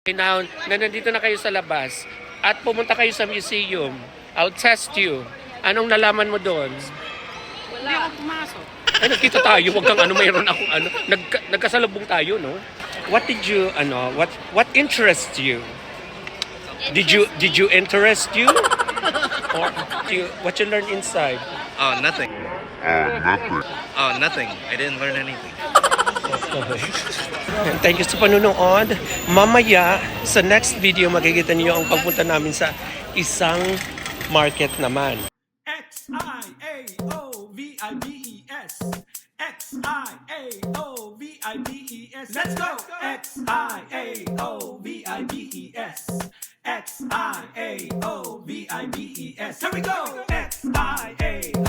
Now, na nandito na kayo sa labas at pumunta kayo sa museum, I'll test you. Anong nalaman mo doon? Hindi ako pumasok. Ay, nagkita tayo. Huwag kang mayroon akong nagkasalubong tayo, no? What did you, what interests you? Did you interest you? Or what you learned inside? Oh, nothing. Oh, nothing. I didn't learn anything. Thank you sa panunood. Mamaya, sa next video, makikita niyo ang pagpunta namin sa isang market naman. X-I-A-O-V-I-B-E-S. X-I-A-O-V-I-B-E-S. Let's go! X-I-A-O-V-I-B-E-S. X-I-A-O-V-I-B-E-S. Here we go! X-I-A-O-V-I-B-E-S.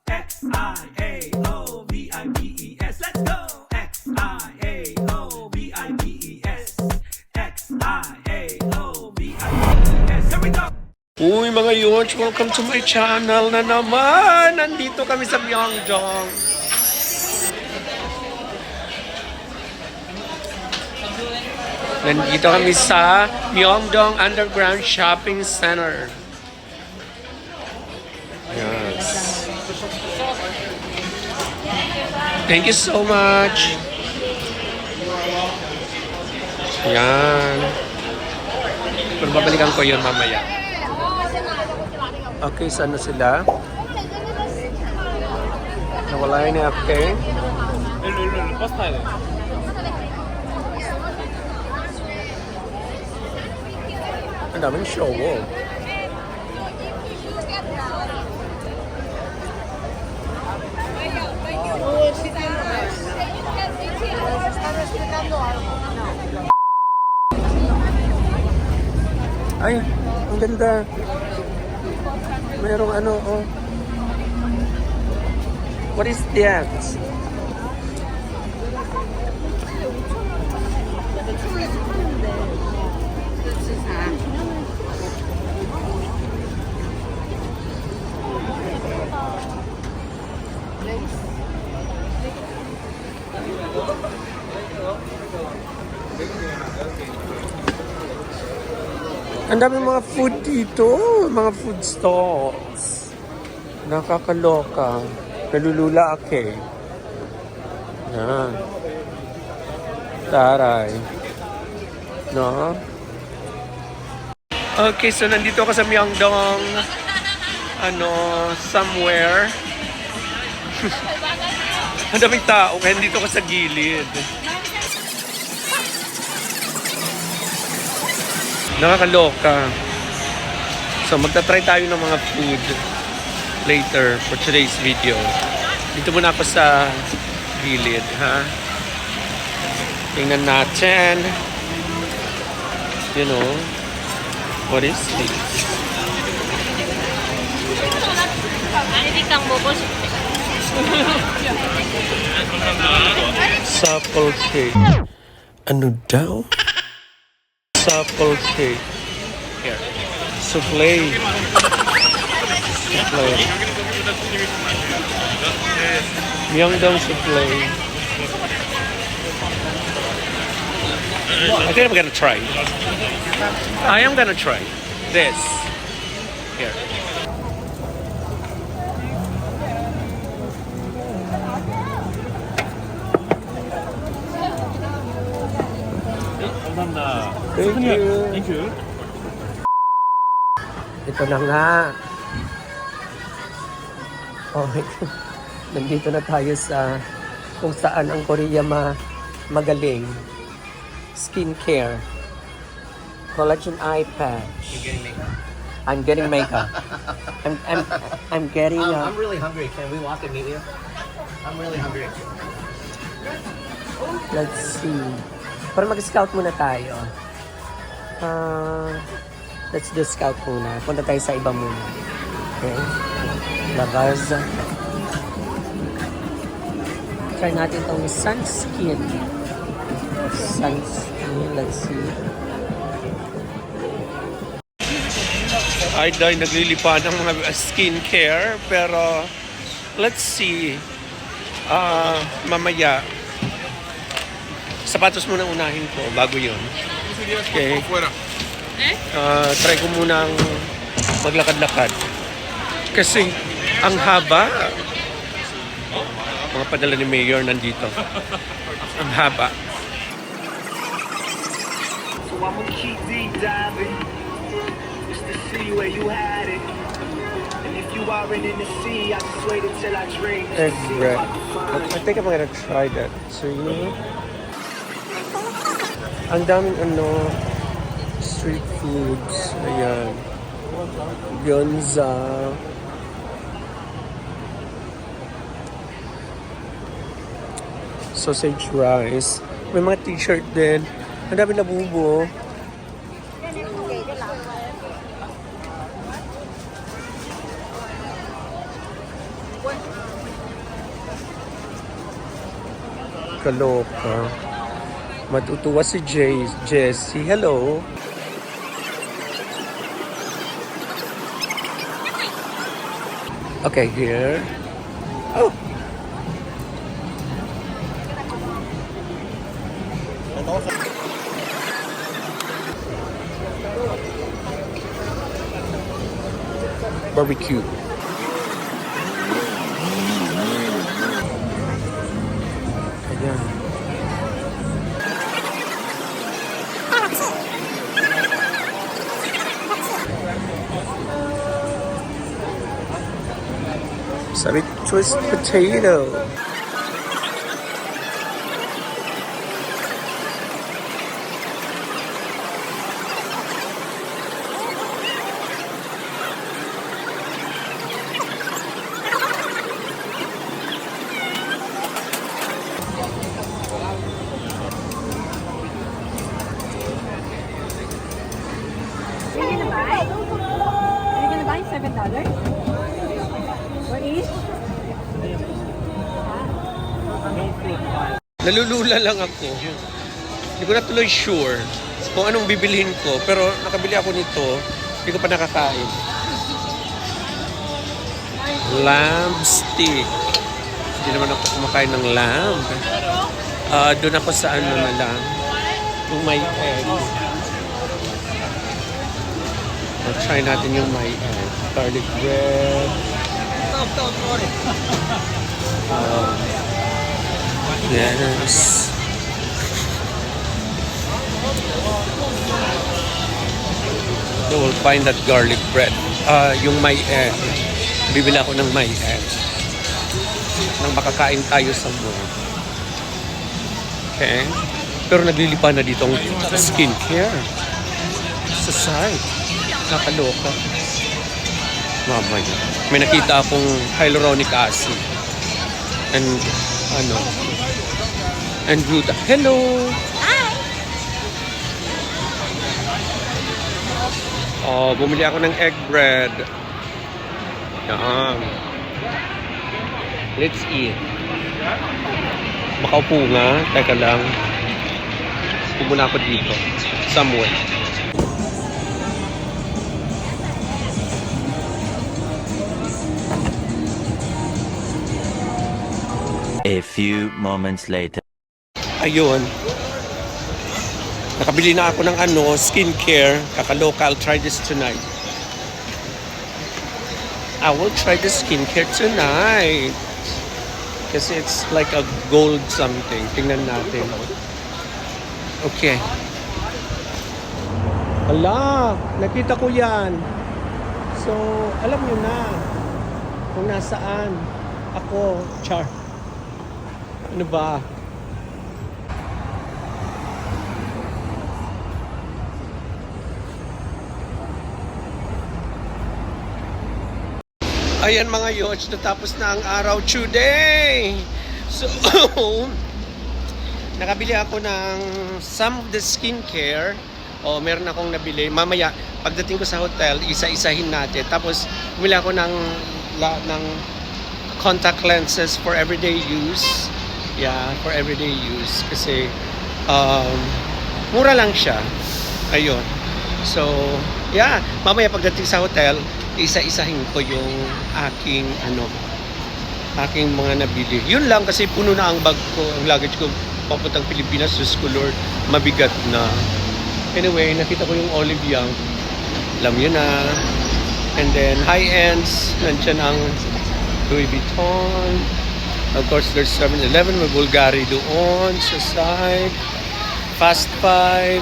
X-I-A-O-V-I-B-E-S. Let's go! X-I-A-O-V-I-B-E-S. X-I-A-O-V-I-B-E-S. Here we go! Uy mga yons, welcome to my channel na naman! Nandito kami sa Myeongdong. Nandito kami sa Myeongdong Underground Shopping Center. Yes. Thank you so much. Yan. Pero babalikan ko yun mamaya. Okay, saan na sila? Nawala yun okay? 버스 타야 돼. Ang daming show, oh. Ay, ang ganda. Mayroong ano, oh. What is that? Ang dami mga food dito, mga food stalls. Nakakaloka. Nalulula ako. Yan. Taray. No? Okay, so nandito ako sa Myeongdong. Somewhere. Ang daming tao, kaya nandito ako sa gilid. Nakakaloka. So magta-try tayo ng mga food later for today's video. Dito muna ako sa gilid, ha? Tingnan natin. You know, what is this? Supple cake. Ano daw? Supple cake. Here. Souffle. Souffle. Myeongdong souffle. I think I'm gonna try. I am gonna try this. Here. Thank you. Thank you. Ito na nga. Okay. Nandito na tayo sa kung saan ang Korea magaling. Skincare. Collagen eye patch. You're getting makeup? I'm getting makeup. I'm getting I'm really hungry. Can we walk and meet you? I'm really hungry. let's see. Para mag-scout muna tayo. Let's do scout muna. Punta tayo sa iba muna. Okay. Lavaza. Try natin itong sunscreen. Sunscreen. Let's see. Ay, dahil naglilipad ng mga skincare. Pero, let's see. Mamaya. sapatos muna unahin ko bago yun. Okay. Try ko munang maglakad-lakad. Kasi ang haba. Mga padala ni Mayor nandito. Ang haba. So I'ma keep deep diving just to see where you had it. And if you aren't in the sea, I just waited till I dream just Egg to see bread. if I can find I think I'm gonna try that. So, ang daming street foods. Ayan. Gyoza. Sausage rice. May mga t-shirt din. Ang dami labubo. Kaloka. Matutuwa si Jessie. Hello. Okay, here. Oh. Barbecue. Ayan. Sabi, twist potato. Are you gonna buy? Are you gonna buy $7? For each? Nalulula lang ako. Hindi ko na tuloy sure kung anong bibilhin ko. Pero nakabili ako nito. Hindi ko pa nakakain. Lamb steak. Hindi naman ako kumakain ng lamb. Doon ako sa ano na lang. Yung may egg. Try natin yung may egg. Garlic bread. Yes. So we'll find that garlic bread. Yung may egg. Bibili ako ng may egg. Nang makakain tayo sa mall. Okay? Pero naglilipa na dito ang skincare. Sa side. Nakaloka. Mamaya. May nakita akong hyaluronic acid. And and gluta. Hello! Oh, bumili ako ng egg bread. Yan. Let's eat. Makaupo nga. Teka lang. Upo muna ako dito. Somewhere. A few moments later. Ayun. Nakabili na ako ng skincare. Kakaloka, I'll try this tonight. I will try the skincare tonight. Kasi it's like a gold something. Tingnan natin. Okay. Ala, nakita ko yan. So, alam nyo na kung nasaan ako, Char. Ano ba? Ayan mga yoch, natapos na ang araw today. So, nakabili ako ng some of the skincare. O, meron akong nabili. Mamaya, pagdating ko sa hotel, isa-isahin natin. Tapos, bumili ako ng contact lenses for everyday use. Yeah, for everyday use. Kasi, mura lang siya. Ayun. So, yeah. Mamaya pagdating sa hotel, isa-isahin ko yung aking mga nabili. Yun lang kasi puno na ang bag ko, ang luggage ko. papuntang Pilipinas, Diyos ko Lord, mabigat na. Anyway, nakita ko yung Olive Young. Alam yun na. And then, high-ends, nandiyan ang Louis Vuitton. Of course, there's 7-Eleven, may Bulgari doon sa side. Fast Five,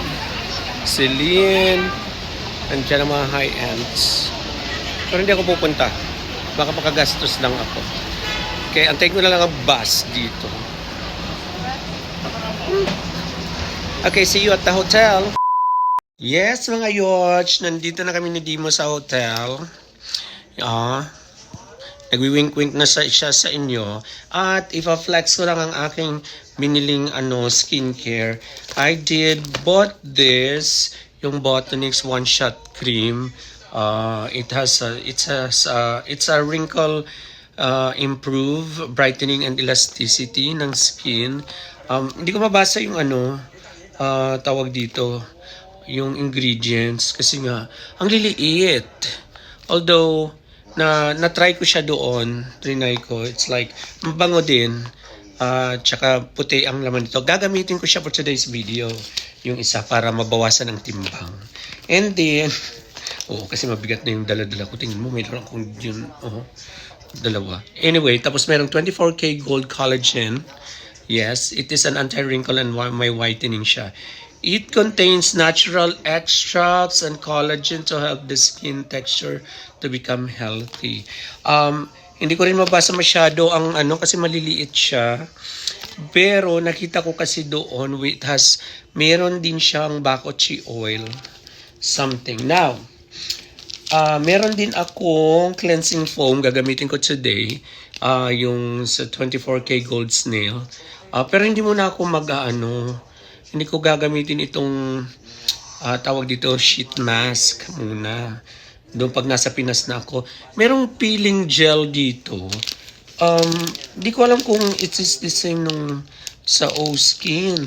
Celine, nandiyan ang mga high-ends. Pero hindi ako pupunta. Baka makagastos lang ako. Okay, antayin ko na lang ang bus dito. Okay, see you at the hotel. Yes, mga Yoch, nandito na kami ni Dimo sa hotel. Nagwi-wink-wink na siya sa inyo. At ipa-flex ko lang ang aking biniling skincare. I bought this, yung Botanix One Shot Cream. It's a wrinkle improve, brightening and elasticity ng skin. Hindi ko mabasa yung tawag dito, yung ingredients kasi nga ang liliit. Although na-try ko siya doon, trinay ko. It's like mabango din. Tsaka puti ang laman nito. Gagamitin ko siya for today's video. Yung isa para mabawasan ang timbang. And then, kasi mabigat na yung dala-dala ko. Tingin mo, mayroon akong yun. Dalawa. Anyway, tapos merong 24K Gold Collagen. Yes, it is an anti-wrinkle and may whitening siya. It contains natural extracts and collagen to help the skin texture to become healthy. Hindi ko rin mabasa masyado ang kasi maliliit siya. Pero nakita ko kasi doon meron din siyang bakochi oil. Something. Now, meron din akong cleansing foam gagamitin ko today. Yung sa 24K Gold Snail. Pero hindi muna ako hindi ko gagamitin itong tawag dito sheet mask muna. Doon pag nasa Pinas na ako. Merong peeling gel dito. Di ko alam kung it is the same nung sa O-Skin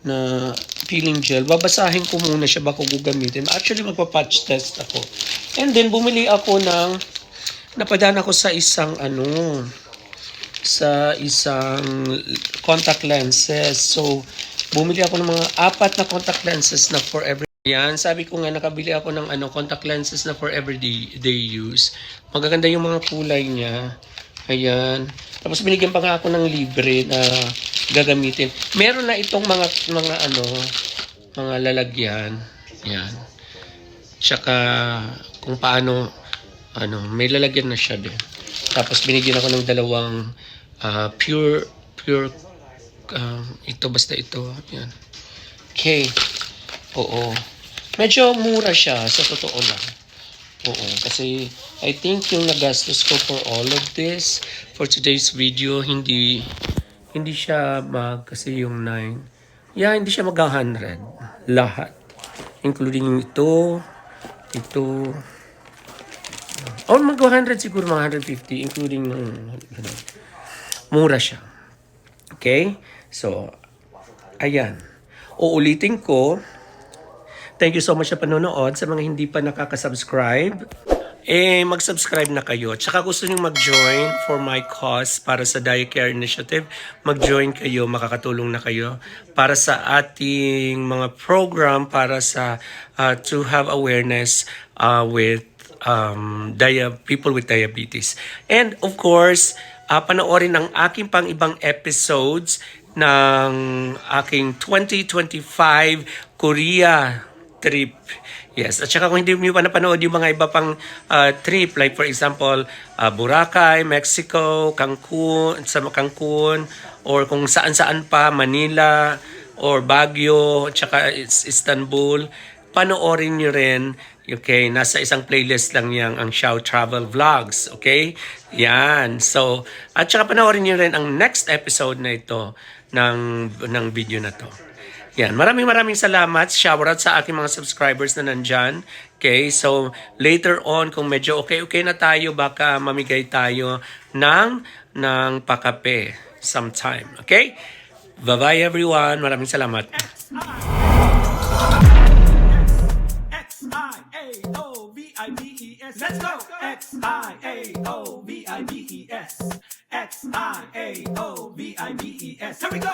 na peeling gel. Babasahin ko muna siya bago ko gamitin. Actually, magpa-patch test ako. And then, bumili ako napadaan ako sa isang contact lenses. So, bumili ako ng mga 4 na contact lenses na for every yan. Sabi ko nga, nakabili ako ng contact lenses na for everyday use. Magaganda yung mga kulay niya. Ayan. Tapos binigyan pa nga ako ng libre na gagamitin. Meron na itong mga lalagyan. Yan. Tsaka kung paano may lalagyan na siya din. Tapos binigyan ako ng 2 pure ito basta ito. Yan. Okay. Oo. Medyo mura siya sa totoo lang. Oo, kasi I think yung nagastos ko for all of this for today's video hindi siya kasi yung 9. Yeah, hindi siya mag-100 lahat. Including ito. Mag-100 siguro, mga 150 including mura siya. Okay? So, ayan. Uulitin ko. Thank you so much sa panonood. Sa mga hindi pa nakaka-subscribe, mag-subscribe na kayo. Tsaka gusto nyo mag-join for my cause para sa Diet Care Initiative. Mag-join kayo, makakatulong na kayo para sa ating mga program para sa to have awareness with people with diabetes. And of course, panoorin ang aking pang ibang episodes ng aking 2025 Korea trip. Yes, at saka kung hindi mo pa napanood yung mga iba pang trip, like for example, Boracay, Mexico, Cancun, or kung saan-saan pa, Manila, or Baguio, at saka Istanbul, panoorin nyo rin. Okay, nasa isang playlist lang yan ang Xiao Travel Vlogs. Okay? Yan. So, at saka panoorin nyo rin ang next episode na ito ng video na to. Yan. Maraming salamat. Shout out sa aking mga subscribers na nandyan. Okay? So, later on, kung medyo okay na tayo, baka mamigay tayo ng pakape sometime. Okay? Bye-bye everyone. Maraming salamat. X-I-A-O-V-I-B-E-S. Let's go. X-I-A-O-V-I-B-E-S. X-I-A-O-V-I-B-E-S. Here we go.